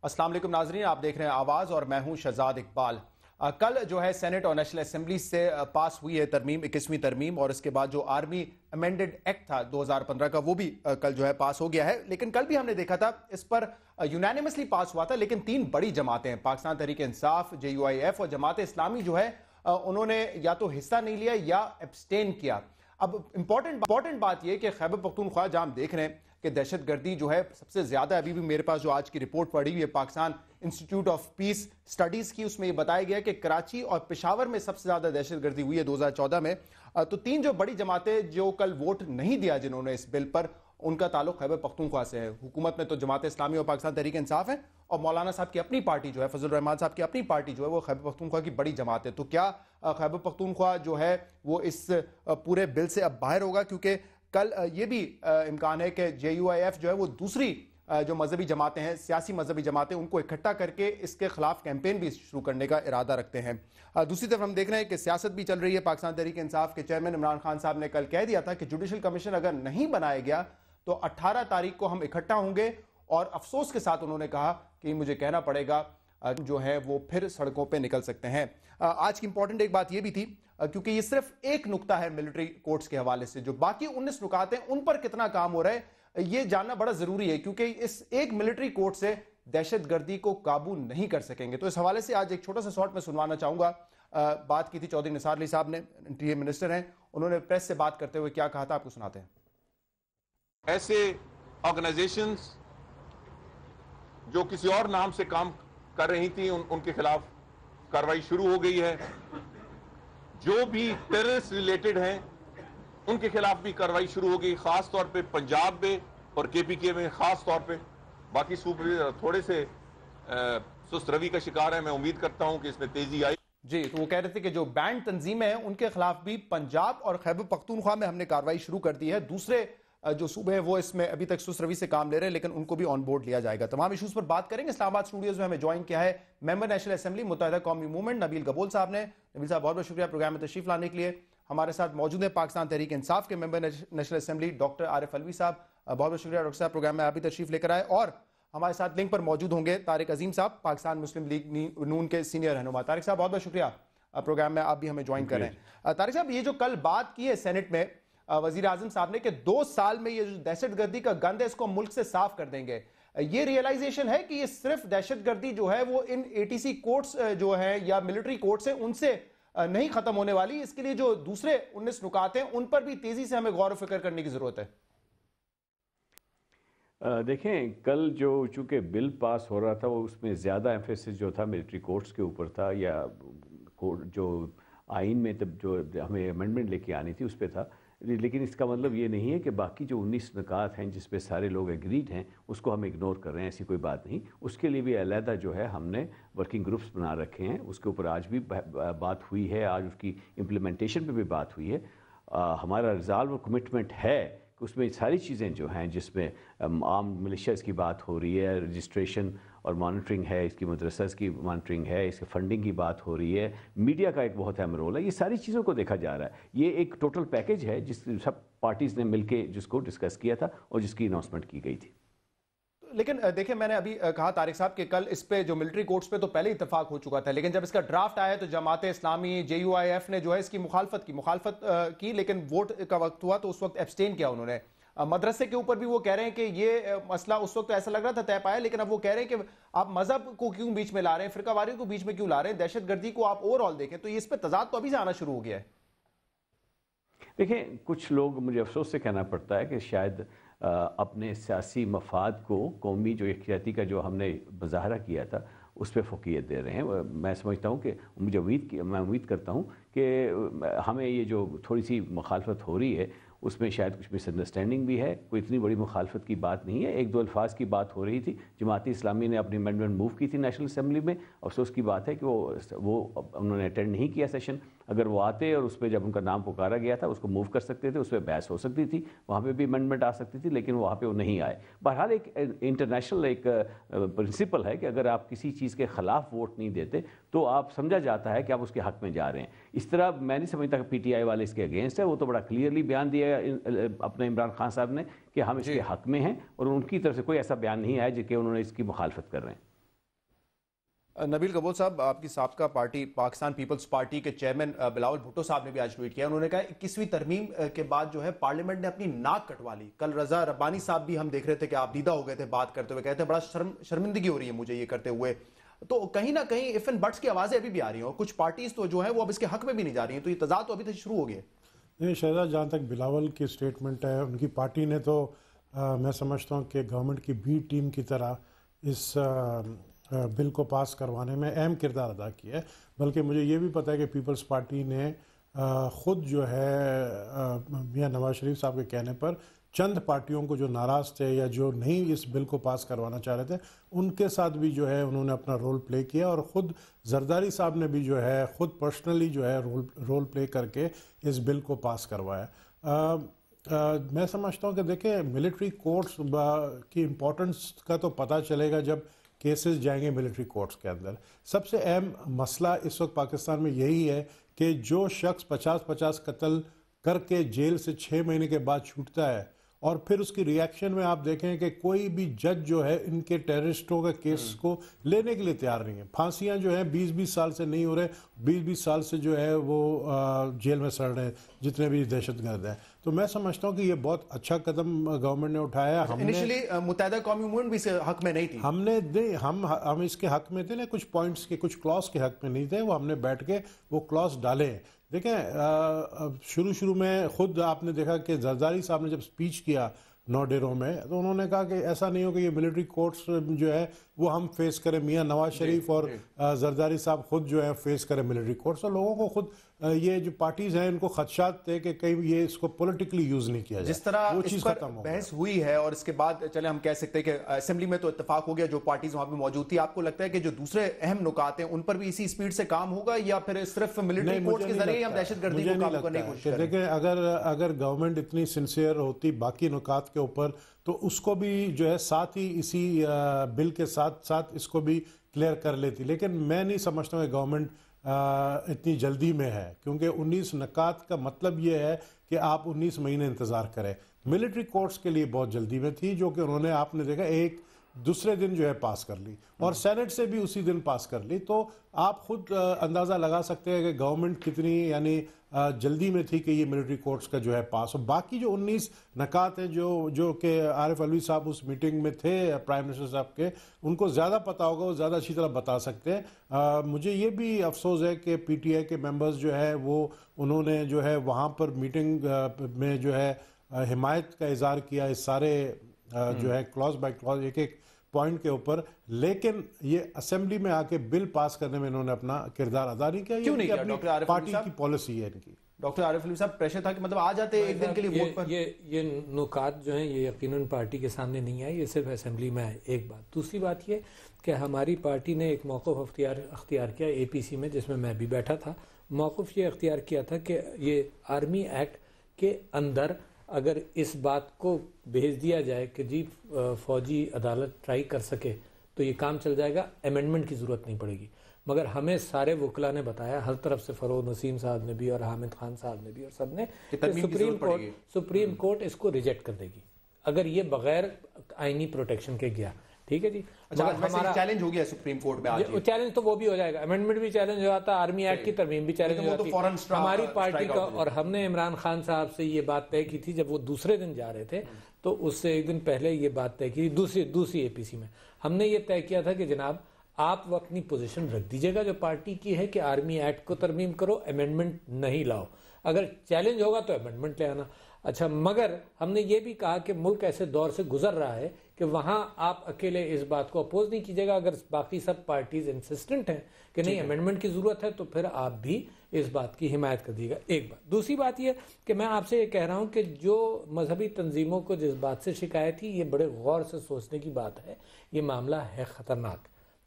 अस्सलाम वालेकुम नाजरीन, आप देख रहे हैं आवाज़ और मैं हूं शहजाद इकबाल। कल जो है सेनेट और नेशनल असेंबली से पास हुई है तरमीम, 21वीं तरमीम, और इसके बाद जो आर्मी अमेंडेड एक्ट था 2015 का वो भी कल जो है पास हो गया है। लेकिन कल भी हमने देखा था इस पर यूनानिमसली पास हुआ था, लेकिन तीन बड़ी जमातें हैं, पाकिस्तान तहरीक इंसाफ, JUIF और जमात इस्लामी जो है उन्होंने या तो हिस्सा नहीं लिया या एब्सटेन किया। अब इंपॉर्टेंट बात यह कि खैबर पख्तूनख्वा जहां हम देख रहे हैं कि दहशतगर्दी जो है सबसे ज्यादा, अभी भी मेरे पास जो आज की रिपोर्ट पड़ी हुई है Pakistan institute of peace studies की, उसमें यह बताया गया कि कराची और पेशावर में सबसे ज्यादा दहशतगर्दी हुई है 2014 में। तो तीन जो बड़ी जमातें जो कल वोट नहीं दिया जिन्होंने इस बिल पर, उनका ताल्लुक खैबर पख्तूनख्वा से है। हुकूमत में तो जमात इस्लामी और पाकिस्तान तहरीक इंसाफ है, और मौलाना साहब की अपनी पार्टी जो है, फजल रहमान साहब की अपनी पार्टी जो है, वो खैबर पख्तूनख्वा की बड़ी जमात है। तो क्या खैबर पख्तूनख्वा जो है वो इस पूरे बिल से अब बाहर होगा? क्योंकि कल ये भी इम्कान है कि JUIF जो है वो दूसरी जो मजहबी जमातें हैं, सियासी मजहबी जमातें, उनको इकट्ठा करके इसके खिलाफ कैंपेन भी शुरू करने का इरादा रखते हैं। दूसरी तरफ हम देख रहे हैं कि सियासत भी चल रही है। पाकिस्तान तहरीक इंसाफ के चेयरमैन इमरान खान साहब ने कल कह दिया था कि जुडिशल कमीशन अगर नहीं बनाया गया तो 18 तारीख को हम इकट्ठा होंगे, और अफसोस के साथ उन्होंने कहा कि मुझे कहना पड़ेगा जो है वो फिर सड़कों पर निकल सकते हैं। आज की इंपॉर्टेंट एक बात यह भी थी, क्योंकि ये सिर्फ एक नुक्ता है मिलिट्री कोर्ट्स के हवाले से, जो बाकी 19 नुकात हैं उन पर कितना काम हो रहा है ये जानना बड़ा जरूरी है, क्योंकि इस एक मिलिट्री कोर्ट से दहशतगर्दी को काबू नहीं कर सकेंगे। तो इस हवाले से आज एक छोटा सा शॉर्ट में सुनवाना चाहूंगा। बात की थी चौधरी निसार अली साहब ने, इंटीरियर मिनिस्टर हैं, उन्होंने प्रेस से बात करते हुए क्या कहा था, आपको सुनाते हैं। ऐसे ऑर्गेनाइजेशंस जो किसी और नाम से काम कर रही थी उनके खिलाफ कार्रवाई शुरू हो गई है। जो भी टेररिस्ट रिलेटेड हैं उनके खिलाफ भी कार्रवाई शुरू हो गई, खास तौर पे पंजाब में और KPK में खास तौर पे। बाकी सूबे थोड़े से सुस्त रवि का शिकार है। मैं उम्मीद करता हूं कि इसमें तेजी आई। जी, तो वो कह रहे थे कि जो बैंड तंजीमें हैं उनके खिलाफ भी पंजाब और खैबर पख्तूनख्वा में हमने कार्रवाई शुरू कर दी है। दूसरे जो सूबे हैं वो इसमें अभी तक सुस्त रवि से काम ले रहे हैं, लेकिन उनको भी ऑन बोर्ड लिया जाएगा। तमाम इशूज पर बात करेंगे। इस्लामाबाद स्टूडियोज में हमें ज्वाइन किया है मेंबर नेशनल असेंबली मुत्तहिदा कौमी मूवमेंट नबील गबोल साहब ने। नबील साहब, बहुत बहुत शुक्रिया प्रोग्राम में तशरीफ लाने के लिए। हमारे साथ मौजूद है पाकिस्तान तहरीक इंसाफ के member national assembly doctor Arif Alvi साहब। बहुत बहुत शुक्रिया डॉक्टर साहब, प्रोग्राम में आप भी तशरीफ लेकर आए। और हमारे साथ लिंक पर मौजूद होंगे तारिक अजीम साहब, पाकिस्तान मुस्लिम लीग नून के सीनियर रहनुमा। तारिक साहब, बहुत बहुत शुक्रिया, प्रोग्राम में आप भी हमें ज्वाइन कर रहे हैं। तारिक साहब, ये जो कल बात की है सेनेट में वजीर आजम साहब ने कि 2 साल में ये जो दहशतगर्दी का गंद है इसको मुल्क से साफ कर देंगे, ये रियलाइजेशन है कि ये सिर्फ दहशतगर्दी जो है वो इन ATC कोर्ट्स जो है या मिलिट्री कोर्ट्स है उनसे नहीं खत्म होने वाली, इसके लिए जो दूसरे 19 नुकात हैं उन पर भी तेजी से हमें गौर व फिक्र करने की जरूरत है? देखें, कल जो चूँकि बिल पास हो रहा था वो उसमें ज़्यादा एम्फेसिस जो था मिलिट्री कोर्ट्स के ऊपर था, या कोर्ट जो आइन में तब जो हमें अमेंडमेंट लेके आनी थी उस पर था। लेकिन इसका मतलब ये नहीं है कि बाकी जो 19 नुकात हैं जिस पे सारे लोग एग्रीड हैं उसको हम इग्नोर कर रहे हैं, ऐसी कोई बात नहीं। उसके लिए भी अलहदा जो है हमने वर्किंग ग्रुप्स बना रखे हैं, उसके ऊपर आज भी बात हुई है, आज उसकी इम्प्लीमेंटेशन पे भी बात हुई है। हमारा रिजॉल्व और कमिटमेंट है कि उसमें सारी चीज़ें जो हैं जिसमें आर्म मिलिशियाज़ की बात हो रही है, रजिस्ट्रेशन और मॉनिटरिंग है, इसकी मदरसास की मॉनिटरिंग है, इसके फंडिंग की बात हो रही है, मीडिया का एक बहुत अहम रोल है, ये सारी चीज़ों को देखा जा रहा है। ये एक टोटल पैकेज है जिस सब पार्टीज़ ने मिलके जिसको डिस्कस किया था और जिसकी अनाउंसमेंट की गई थी। लेकिन देखिए, मैंने अभी कहा तारिक साहब कि कल इस पे जो मिलिट्री कोर्ट्स पे तो पहले इत्तेफाक हो चुका था, लेकिन जब इसका ड्राफ्ट आया तो जमात इस्लामी, JUIF ने जो है इसकी मुखालफत की, लेकिन वोट का वक्त हुआ तो उस वक्त एब्सटेन किया उन्होंने। मदरसे के ऊपर भी वो कह रहे हैं कि ये मसला उस वक्त तो ऐसा लग रहा था तय पाया, लेकिन अब वो कह रहे हैं कि आप मजहब को क्यों बीच में ला रहे हैं, फिरकावारी को बीच में क्यों ला रहे हैं, दहशतगर्दी को आप ओवरऑल देखें। तो इस पर तजाद तो अभी से आना शुरू हो गया है। देखें, कुछ लोग, मुझे अफसोस से कहना पड़ता है कि शायद अपने सियासी मफाद को, कौमी जो यकजहती का जो हमने मुजाहरा किया था उस पर फ़ोकियत दे रहे हैं। मैं समझता हूँ कि मैं उम्मीद करता हूँ कि हमें ये जो थोड़ी सी मुखालफत हो रही है उसमें शायद कुछ मिसअंडरस्टैंडिंग भी है, कोई इतनी बड़ी मुखालफत की बात नहीं है। 1-2 अल्फाज की बात हो रही थी, जमात इस्लामी ने अपनी अमेंडमेंट मूव की थी नेशनल असेंबली में। अफसोस की बात है कि वो उन्होंने अटेंड नहीं किया सेशन। अगर वो आते और उस पर जब उनका नाम पुकारा गया था उसको मूव कर सकते थे, उस पर बहस हो सकती थी, वहाँ पे भी अमेंडमेंट आ सकती थी, लेकिन वहाँ पे वो नहीं आए। बहरहाल एक इंटरनेशनल एक प्रिंसिपल है कि अगर आप किसी चीज़ के ख़िलाफ़ वोट नहीं देते तो आप समझा जाता है कि आप उसके हक़ में जा रहे हैं। इस तरह मैं नहीं समझता कि PTI वाले इसके अगेंस्ट है। वो तो बड़ा क्लियरली बयान दिया अपने इमरान खान साहब ने कि हम इसके हक़ में हैं, और उनकी तरफ से कोई ऐसा बयान नहीं आया जिसके उन्होंने इसकी मुखालफत कर रहे हैं। नबील कबूल साहब, आपकी साबका पार्टी पाकिस्तान पीपल्स पार्टी के चेयरमैन बिलावल भुट्टो साहब ने भी आज ट्वीट किया। उन्होंने कहा 21वीं तरमीम के बाद जो है पार्लियामेंट ने अपनी नाक कटवा ली। कल रजा रब्बानी साहब भी हम देख रहे थे कि आप दीदा हो गए थे बात करते हुए, कहते हैं बड़ा शर्मिंदगी हो रही है मुझे ये करते हुए। तो कहीं ना कहीं इफ एंड बट्स की आवाजें अभी भी आ रही हैं और कुछ पार्टीज तो जो है वो अब इसके हक में भी नहीं जा रही हैं, तो ये तजाद तो अभी तक शुरू हो गया। नहीं शहजाद, जहाँ तक बिलावल की स्टेटमेंट है, उनकी पार्टी ने तो मैं समझता हूँ कि गवर्नमेंट की बी टीम की तरह इस बिल को पास करवाने में अहम किरदार अदा किया है। बल्कि मुझे ये भी पता है कि पीपल्स पार्टी ने ख़ुद जो है मियां नवाज शरीफ साहब के कहने पर चंद पार्टियों को जो नाराज़ थे या जो नहीं इस बिल को पास करवाना चाह रहे थे, उनके साथ भी जो है उन्होंने अपना रोल प्ले किया। और ख़ुद जरदारी साहब ने भी जो है ख़ुद पर्सनली जो है रोल प्ले करके इस बिल को पास करवाया। मैं समझता हूँ कि देखें, मिलिट्री कोर्ट्स की इम्पोर्टेंस का तो पता चलेगा जब केसेस जाएंगे मिलिट्री कोर्ट्स के अंदर। सबसे अहम मसला इस वक्त पाकिस्तान में यही है कि जो शख्स 50-50 कत्ल करके जेल से 6 महीने के बाद छूटता है और फिर उसकी रिएक्शन में आप देखें कि कोई भी जज जो है इनके टेररिस्टों के केस को लेने के लिए तैयार नहीं है। फांसियां जो है 20-20 साल से नहीं हो रहे, 20-20 साल से जो है वो जेल में सड़ रहे हैं जितने भी दहशतगर्द हैं। तो मैं समझता हूँ कि ये बहुत अच्छा कदम गवर्नमेंट ने उठाया। हमने इनिशियली मुत्तहिदा कौमी मूवमेंट भी इसके हक में नहीं थी। हम इसके हक में थे ना, कुछ पॉइंट्स के कुछ क्लॉज के हक में नहीं थे, वो हमने बैठ के वो क्लॉज डाले। देखें, शुरू में खुद आपने देखा कि जरदारी साहब ने जब स्पीच किया 9 डेरों में, तो उन्होंने कहा कि ऐसा नहीं हो कि ये मिलिट्री कोर्ट्स जो है वो हम फेस करें, मियां नवाज शरीफ और जरदारी साहब खुद जो है फेस करें मिलिट्री कोर्ट्स। और लोगों को खुद ये जो पार्टीज हैं इनको खदशात थे कि कहीं ये इसको पॉलिटिकली यूज नहीं किया जाए। जिस तरह वो चीज खत्म हो बहस हुई है और इसके बाद चले हम कह सकते हैं कि असेंबली में तो इत्तेफाक हो गया, जो पार्टीज वहां पे मौजूद थी। आपको लगता है कि जो दूसरे अहम नुकात हैं उन पर भी इसी स्पीड से काम होगा या फिर सिर्फ मिलिट्री कोर्ट्स के जरिए हम दहशतगर्दी को काबू करने की कोशिश करें? देखिए, अगर गवर्नमेंट इतनी सिंसियर होती बाकी नुकात के ऊपर तो उसको भी जो है साथ ही इसी बिल के साथ साथ इसको भी क्लियर कर लेती। लेकिन मैं नहीं समझता कि गवर्नमेंट इतनी जल्दी में है, क्योंकि 19 नकात का मतलब ये है कि आप 19 महीने इंतज़ार करें। मिलिट्री कोर्ट्स के लिए बहुत जल्दी में थी, जो कि उन्होंने आपने देखा एक दूसरे दिन जो है पास कर ली और सेनेट से भी उसी दिन पास कर ली। तो आप खुद अंदाज़ा लगा सकते हैं कि गवर्नमेंट कितनी यानी जल्दी में थी कि ये मिलिट्री कोर्ट्स का जो है पास हो। बाकी जो 19 नकात हैं जो कि आरिफ अलवी साहब उस मीटिंग में थे प्राइम मिनिस्टर साहब के, उनको ज़्यादा पता होगा, वो ज़्यादा अच्छी तरह बता सकते हैं। मुझे ये भी अफसोस है कि PTI के मेंबर्स जो है वो उन्होंने जो है वहाँ पर मीटिंग में जो है हिमायत का इज़हार किया इस सारे जो है क्लॉज बाय क्लॉज एक पॉइंट के ऊपर, लेकिन ये असेंबली में आके बिल पास करने में इन्होंने अपना किरदार अदा नहीं किया। क्यों नहीं किया? अपनी पार्टी की पॉलिसी है इनकी। डॉक्टर आरिफ अलवी साहब, प्रेशर था कि मतलब आ जाते एक दिन के लिए वोट पर। ये नुकात जो हैं ये यकीनन पार्टी के सामने नहीं आए, ये सिर्फ असेंबली में आए। एक बात। दूसरी बात ये कि हमारी पार्टी ने एक मौक़िफ़ अख्तियार किया APC में, जिसमें मैं भी बैठा था। मौक़िफ़ ये अख्तियार किया था कि ये आर्मी एक्ट के अंदर अगर इस बात को भेज दिया जाए कि जी फौजी अदालत ट्राई कर सके तो ये काम चल जाएगा, अमेंडमेंट की ज़रूरत नहीं पड़ेगी। मगर हमें सारे वकला ने बताया, हर तरफ से फरोग नसीम साहब ने भी और हामिद खान साहब ने भी और सब ने, सुप्रीम कोर्ट इसको रिजेक्ट कर देगी अगर ये बगैर आईनी प्रोटेक्शन के गया। ठीक है जी। अच्छा, हमारा चैलेंज हो गया सुप्रीम कोर्ट में। आज चैलेंज तो वो भी हो जाएगा, अमेंडमेंट भी चैलेंज हो जाता, आर्मी एक्ट की तरमीम भी चैलेंज हो जाती हमारी पार्टी का। और हमने इमरान खान साहब से ये बात तय की थी जब वो दूसरे दिन जा रहे थे, तो उससे एक दिन पहले ये बात तय की दूसरी APC में हमने ये तय किया था कि जनाब आप वो अपनी पोजीशन रख दीजिएगा जो पार्टी की है कि आर्मी एक्ट को तरमीम करो, अमेंडमेंट नहीं लाओ। अगर चैलेंज होगा तो अमेंडमेंट ले आना। अच्छा, मगर हमने ये भी कहा कि मुल्क ऐसे दौर से गुजर रहा है कि वहाँ आप अकेले इस बात को अपोज नहीं कीजिएगा। अगर बाकी सब पार्टीज इंसिस्टेंट हैं कि नहीं अमेंडमेंट की ज़रूरत है, तो फिर आप भी इस बात की हिमायत कर दीजिएगा। एक बात। दूसरी बात यह कि मैं आपसे ये कह रहा हूँ कि जो मजहबी तंजीमों को जिस बात से शिकायत थी, ये बड़े गौर से सोचने की बात है। ये मामला है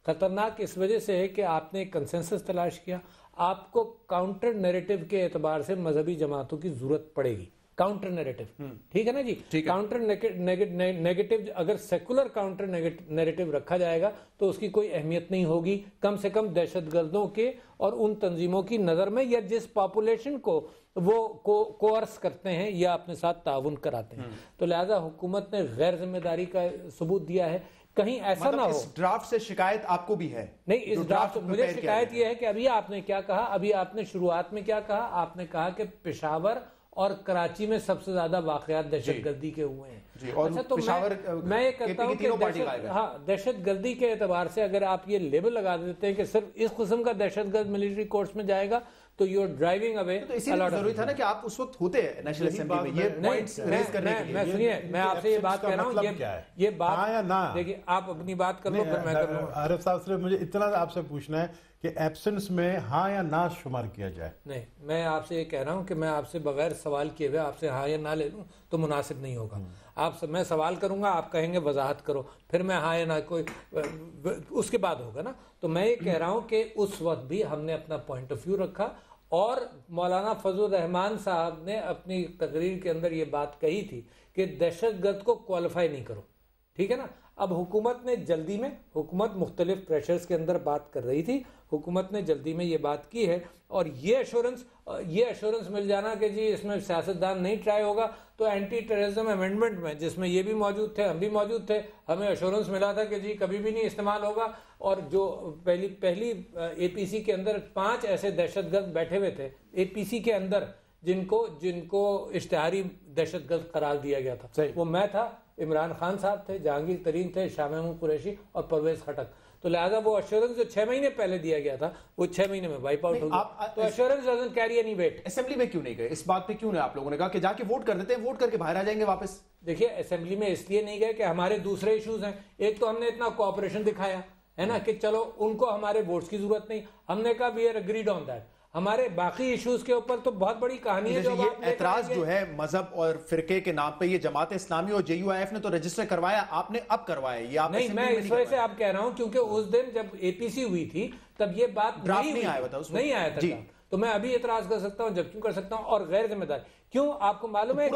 ख़तरनाक इस वजह से है कि आपने कंसेंसस तलाश किया। आपको काउंटर नैरेटिव के एतबार से मजहबी जमातों की ज़रूरत पड़ेगी। काउंटर नैरेटिव, ठीक है ना जी। काउंटर नेगेटिव, अगर सेकुलर काउंटर नैरेटिव रखा जाएगा तो उसकी कोई अहमियत नहीं होगी, कम से कम दहशतगर्दों के और उन तंजीमों की नज़र में, या जिस पॉपुलेशन को वो कोर्स करते हैं या अपने साथ ताउन कराते हैं। तो लिहाजा हुकूमत ने गैर जिम्मेदारी का सबूत दिया है। कहीं ऐसा ना हो। इस ड्राफ्ट से शिकायत आपको भी है? नहीं, इस ड्राफ्ट मुझे शिकायत यह है कि अभी आपने क्या कहा, अभी आपने शुरुआत में क्या कहा, आपने कहा कि पेशावर और कराची में सबसे ज्यादा वाकयात दहशतगर्दी के हुए हैं। अच्छा, तो मैं ये कहता हूं कि दहशतगर्दी के एतबार से अगर आप ये लेबल लगा देते हैं कि सिर्फ इस किस्म का दहशतगर्द मिलिट्री कोर्ट्स में जाएगा तो यू आर ड्राइविंग अवे। तो इसीलिए जरूरी था ना कि आप उस वक्त होते हैं नेशनल असेंबली में, ये पॉइंट्स रेज करने के लिए। मैं सुनिए, मैं आपसे ये बात कह रहा हूँ, ये बात हाँ या ना, देखिए आप अपनी बात कर लो फिर मैं कर लूँ। आरिफ साहब से मुझे इतना आपसे पूछना है कि एब्सेंस में हाँ या ना शुमार किया जाए। नहीं, मैं आपसे ये कह रहा हूँ कि मैं आपसे बगैर सवाल किए हुए आपसे हाँ या ना ले लूँ तो मुनासिब नहीं होगा। मैं सवाल करूंगा, आप कहेंगे वजाहत करो, फिर मैं हाँ या ना कोई उसके बाद होगा ना। तो मैं ये कह रहा हूँ कि उस वक्त भी हमने अपना पॉइंट ऑफ व्यू रखा और मौलाना फजल रहमान साहब ने अपनी तकरीर के अंदर ये बात कही थी कि दहशतगर्द को क्वालिफाई नहीं करो, ठीक है ना। अब हुकूमत ने जल्दी में, हुकूमत मुख्तलिफ प्रेशर्स के अंदर बात कर रही थी, हुकूमत ने जल्दी में ये बात की है और ये एश्योरेंस मिल जाना कि जी इसमें सियासतदान नहीं ट्राई होगा, तो एंटी टेररिज्म अमेंडमेंट में जिसमें ये भी मौजूद थे, हम भी मौजूद थे, हमें एश्योरेंस मिला था कि जी कभी भी नहीं इस्तेमाल होगा। और जो पहली एपीसी के अंदर 5 ऐसे दहशतगर्द बैठे हुए थे एपीसी के अंदर जिनको इश्तिहारी दहशतगर्द करार दिया गया था, वो मैं था, इमरान खान साहब थे, जहांगीर तरीन थे, शाह महमूद कुरैशी और परवेज खटक। तो लिहाजा वो एश्योरेंस जो 6 महीने पहले दिया गया था वो 6 महीने में वाइप आउट हो गया। तो assurance doesn't carry any weight. Assembly में क्यों नहीं गए? इस बात पे क्यों नहीं आप लोगों ने कहा कि जाके वोट कर देते हैं, वोट करके बाहर आ जाएंगे वापस? देखिए, असेंबली में इसलिए नहीं गए कि हमारे दूसरे इश्यूज हैं। एक तो हमने इतना कोऑपरेशन दिखाया है ना कि चलो उनको हमारे वोट्स की जरूरत नहीं, हमने कहा we are agreed on that. हमारे बाकी इश्यूज के ऊपर तो बहुत बड़ी कहानी है। ये एतराज जो है मजहब और फिरके के नाम पे, ये जमात इस्लामी और जेयूआईएफ ने तो रजिस्टर करवाया, आपने अब करवाया, ये आप नहीं, मैं इस वजह से आप कह रहा हूं क्योंकि उस दिन जब एपीसी हुई थी तब ये बात नहीं आया था, नहीं आया था। तो मैं अभी एतराज कर सकता हूं, जब क्यों कर सकता हूं, और गैर जिम्मेदार क्यों? आपको मालूम है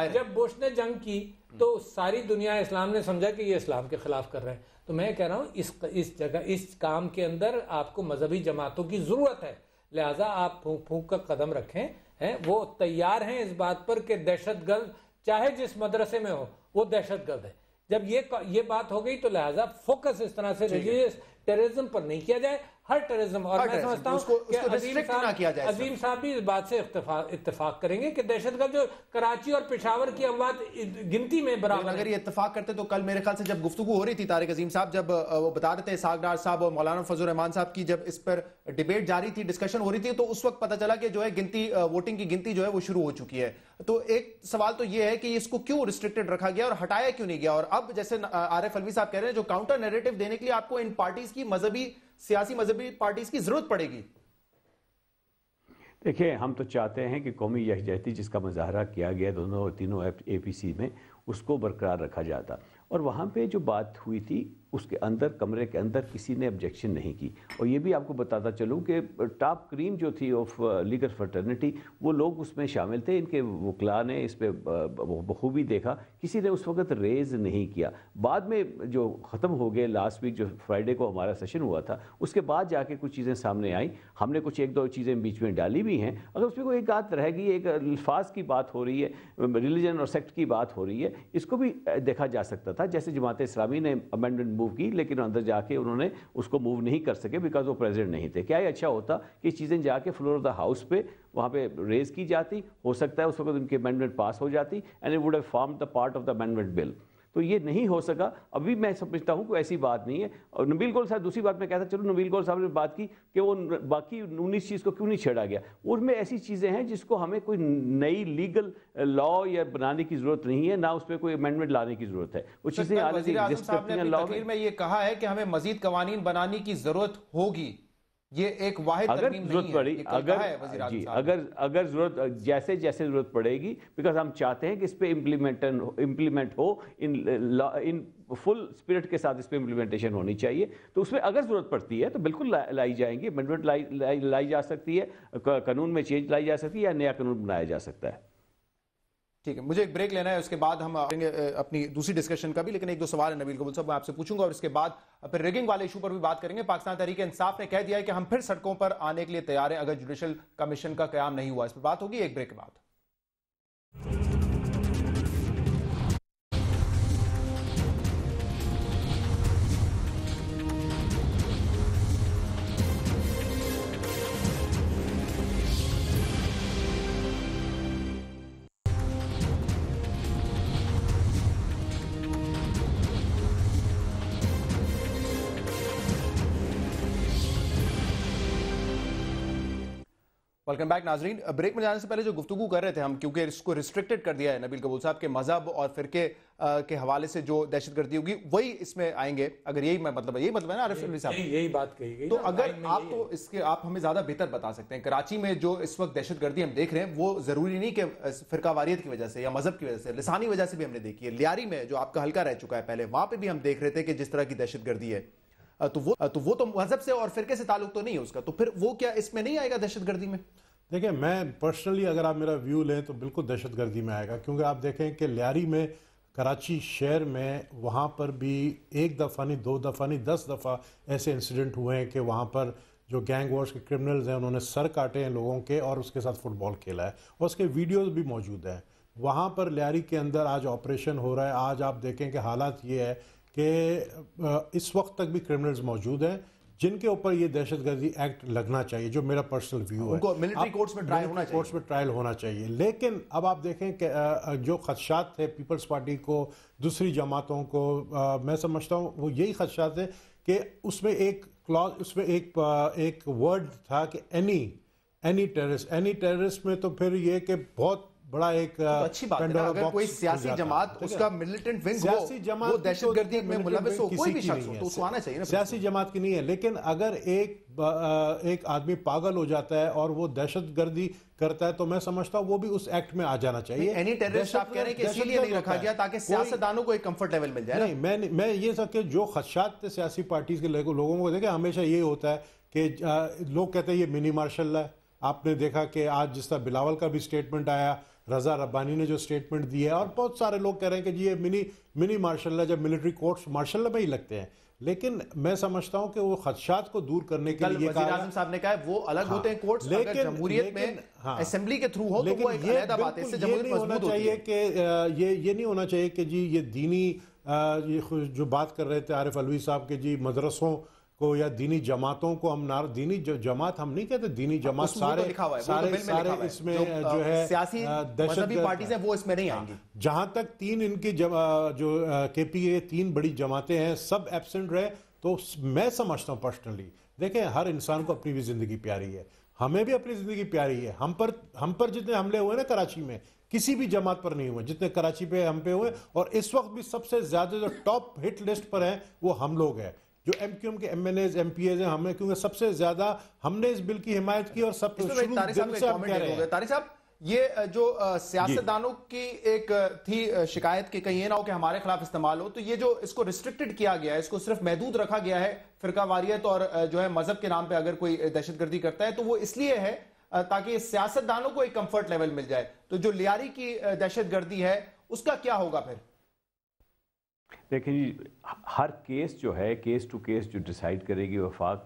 जब बुश ने जंग की तो सारी दुनिया इस्लाम ने समझा कि ये इस्लाम के खिलाफ कर रहे हैं। तो मैं कह रहा हूं इस जगह, इस काम के अंदर आपको मजहबी जमातों की जरूरत है, लिहाजा आप फूंक फूंक कर कदम रखें। हैं वो तैयार हैं इस बात पर कि दहशतगर्द चाहे जिस मदरसे में हो वो दहशतगर्द है। जब ये बात हो गई तो लिहाजा फोकस इस तरह से रिलीजियस टेररिज्म पर नहीं किया जाए, हर टेररिज्म। और मैं समझता हूं कि अजीम साहब भी इस बात से इत्तेफाक करेंगे कि दहशतगर्द जो कराची और पेशावर की अमवात गिनती में बराबर। अगर ये इत्तेफाक करते तो कल मेरे ख्याल से जब गुफ्तगू हो रही थी तारिक अजीम साहब, जब वो बता रहे थे इसाक डार साहब और मौलाना फजल रहमान साहब की, जब इस पर डिबेट जारी थी, डिस्कशन हो रही थी, तो उस वक्त पता चला कि जो है गिनती, वोटिंग की गिनती जो है वो शुरू हो चुकी है। तो एक सवाल तो ये है कि इसको क्यों रिस्ट्रिक्टेड रखा गया और हटाया क्यों नहीं गया? और अब जैसे आरिफ अलवी साहब कह रहे हैं, जो काउंटर नैरेटिव देने के लिए आपको इन पार्टीज की सियासी मजहबी पार्टीज की जरूरत पड़ेगी। देखिए, हम तो चाहते हैं कि कौमी यकजहती जिसका मुजाहरा किया गया दोनों तीनों एपीसी में, उसको बरकरार रखा जाता। और वहाँ पे जो बात हुई थी उसके अंदर, कमरे के अंदर किसी ने ऑब्जेक्शन नहीं की। और ये भी आपको बताता चलूँ कि टॉप क्रीम जो थी ऑफ लीगल फर्टर्निटी, वो लोग उसमें शामिल थे। इनके वकला ने इस पर बखूबी देखा, किसी ने उस वक्त रेज़ नहीं किया। बाद में जो ख़त्म हो गए लास्ट वीक, जो फ्राइडे को हमारा सेशन हुआ था, उसके बाद जाके कुछ चीज़ें सामने आई। हमने कुछ 1-2 चीज़ें बीच में डाली भी हैं। अगर उसमें कोई एक बात रह गई, एक अल्फाज की बात हो रही है, रिलीजन और सेक्ट की बात हो रही है, इसको भी देखा जा सकता था। जैसे जमात इस्लामी ने अमेंडमेंट मूव की, लेकिन अंदर जाके उन्होंने उसको मूव नहीं कर सके बिकॉज वो प्रेसिडेंट नहीं थे। क्या ये अच्छा होता कि चीज़ें जाके फ्लोर ऑफ द हाउस पे वहाँ पे रेज की जाती? हो सकता है उस वक्त उनकी अमेंडमेंट पास हो जाती and it would have formed the part of the amendment bill. तो ये नहीं हो सका। अभी मैं समझता हूँ कोई ऐसी बात नहीं है। और नबील कौल साहब, दूसरी बात मैं कहता चलो, नबील कौल साहब ने बात की कि वो बाकी 19 चीज़ को क्यों नहीं छेड़ा गया। उसमें ऐसी चीज़ें हैं जिसको हमें कोई नई लीगल लॉ या बनाने की ज़रूरत नहीं है, ना उस पर कोई अमेंडमेंट लाने की ज़रूरत है। वो चीज़ें तकरीर में ये कहा है कि हमें मजीद कवानीन बनाने की ज़रूरत होगी। ये एक वाहिद अगर जरूरत पड़ी, अगर जरूरत जैसे जैसे जरूरत पड़ेगी, बिकॉज हम चाहते हैं कि इस पे इम्प्लीमेंट हो, इन फुल स्पिरिट के साथ इस पे इम्प्लीमेंटेशन होनी चाहिए। तो उसमें अगर जरूरत पड़ती है तो बिल्कुल लाई जाएंगी, अमेंडमेंट लाई जा सकती है, कानून में चेंज लाई जा सकती है, या नया कानून बनाया जा सकता है। ठीक है, मुझे एक ब्रेक लेना है, उसके बाद हम आएंगे अपनी दूसरी डिस्कशन का भी, लेकिन 1-2 सवाल है नबील कबूल साहब मैं आपसे पूछूंगा, और इसके बाद फिर रिगिंग वाले इशू पर भी बात करेंगे। पाकिस्तान तहरीक इंसाफ ने कह दिया है कि हम फिर सड़कों पर आने के लिए तैयार हैं अगर जुडिशल कमीशन का क़याम नहीं हुआ। इस पर बात होगी एक ब्रेक के बाद। वेलकम बैक नाजरीन। ब्रेक में जाने से पहले जो गुफ्तगू कर रहे थे हम, क्योंकि इसको रिस्ट्रिक्टेड कर दिया है नबील कबूल साहब के मजहब और फिरके के हवाले से जो दहशतगर्दी होगी वही इसमें आएंगे, अगर यही मतलब है ना आरिफ अलवी साहब, यही बात कही गई। तो अगर आप तो इसके आप हमें ज्यादा बेहतर बता सकते हैं, कराची में जो इस वक्त दहशतगर्दी हम देख रहे हैं वो जरूरी नहीं कि फिरकावारियत की वजह से या मजहब की वजह से, लिसानी वजह से भी हमने देखी है। लियारी में जो आपका हल्का रह चुका है पहले, वहां पर भी हम देख रहे थे कि जिस तरह की दहशतगर्दी है, तो वो तो मजहब से और फिरके से ताल्लुक तो नहीं है उसका, तो फिर वो क्या इसमें नहीं आएगा दहशतगर्दी में? देखिए, मैं पर्सनली अगर आप मेरा व्यू लें तो बिल्कुल दहशतगर्दी में आएगा, क्योंकि आप देखें कि लियारी में, कराची शहर में, वहाँ पर भी एक दफ़ा नहीं, 2 दफ़ा नहीं, 10 दफ़ा ऐसे इंसिडेंट हुए हैं कि वहाँ पर जो गैंग वॉर्स के क्रिमिनल्स हैं उन्होंने सर काटे हैं लोगों के और उसके साथ फुटबॉल खेला है, और उसके वीडियोज़ भी मौजूद हैं। वहाँ पर लियारी के अंदर आज ऑपरेशन हो रहा है। आज आप देखें कि हालात ये है कि इस वक्त तक भी क्रिमिनल्स मौजूद हैं जिनके ऊपर ये दहशतगर्दी एक्ट लगना चाहिए, जो मेरा पर्सनल व्यू है। मिलिट्री कोर्ट्स में ट्रायल होना चाहिए। लेकिन अब आप देखें कि जो खदशात थे पीपल्स पार्टी को, दूसरी जमातों को, मैं समझता हूँ वो यही खदशात थे कि उसमें एक क्लॉज, उसमें एक वर्ड था कि एनी टेररिस्ट में, तो फिर ये कि बहुत बड़ा एक तो अच्छी बात है ना, अगर कोई सियासी जमात उसका मिलिटेंट विंग हो, वो दहशतगर्दी में मुलव्वस हो, कोई भी शख्स हो, तो उसको आना चाहिए ना। सियासी जमात की नहीं है, लेकिन अगर एक आदमी पागल हो जाता है और वो दहशतगर्दी करता है तो मैं समझता हूँ वो भी उस एक्ट में आ जाना चाहिए। एनी टेररिस्ट आप कह रहे हैं कि इसीलिए नहीं रखा गया ताकि सियासतदानों को एक कंफर्ट लेवल मिल जाए। नहीं, मैं ये सब कि जो खदशात थे सियासी पार्टीज के लोगों को, देखे हमेशा ये होता है कि लोग कहते हैं ये मिनी मार्शल है। आपने देखा कि आज जिस तरह बिलावल का भी स्टेटमेंट आया, रजा रब्बानी ने जो स्टेटमेंट दिया है, और बहुत सारे लोग कह रहे हैं कि जी ये मिनी मार्शल है, जब मिलिट्री कोर्ट्स मार्शल में ही लगते हैं। लेकिन मैं समझता हूं कि वो खदशात को दूर करने के लिए वज़ीर आज़म साहब ने कहा है वो अलग होते हैं कोर्ट्स, अगर जमहूरियत में असेंबली के थ्रू हो तो वो एक अलग बात है। इससे जमहूरियत मजबूत होती है कि ये नहीं होना चाहिए कि जी ये दीनी, ये जो बात कर रहे थे आरिफ अलवी साहब के, जी मदरसों को या दीनी जमातों को हम दीनी जमात हम नहीं कहते, दीनी जमात सारे इसमें जो है सियासी मजहबी पार्टीज हैं वो इसमें नहीं आएंगी। जहां तक 3 इनकी जो केपीए 3 बड़ी जमातें हैं सब एब्सेंट रहे, तो मैं समझता हूं पर्सनली, देखें हर इंसान को अपनी भी जिंदगी प्यारी है, हमें भी अपनी जिंदगी प्यारी है। हम पर जितने हमले हुए ना कराची में, किसी भी जमात पर नहीं हुए जितने कराची पे हम पे हुए, और इस वक्त भी सबसे ज्यादा जो टॉप हिट लिस्ट पर है वो हम लोग हैं, जो एमक्यूएम के एमएनएज एमपीएज हैं हमें, क्योंकि सबसे ज्यादा हमने इस बिल की हिमायत की। और सब तारिक साहब, ये जो सियासतदानों की एक थी शिकायत कि कहीं ये ना हो कि हमारे खिलाफ इस्तेमाल हो, तो ये जो इसको रिस्ट्रिक्टेड किया गया है, इसको सिर्फ महदूद रखा गया है फिरकावारियत और जो है मजहब के नाम पे अगर कोई दहशतगर्दी करता है तो वो इसलिए है ताकि सियासतदानों को एक कंफर्ट लेवल मिल जाए। तो जो लियारी की दहशतगर्दी है उसका क्या होगा फिर? देखिए जी, हर केस जो है, केस टू केस जो डिसाइड करेगी वफाक,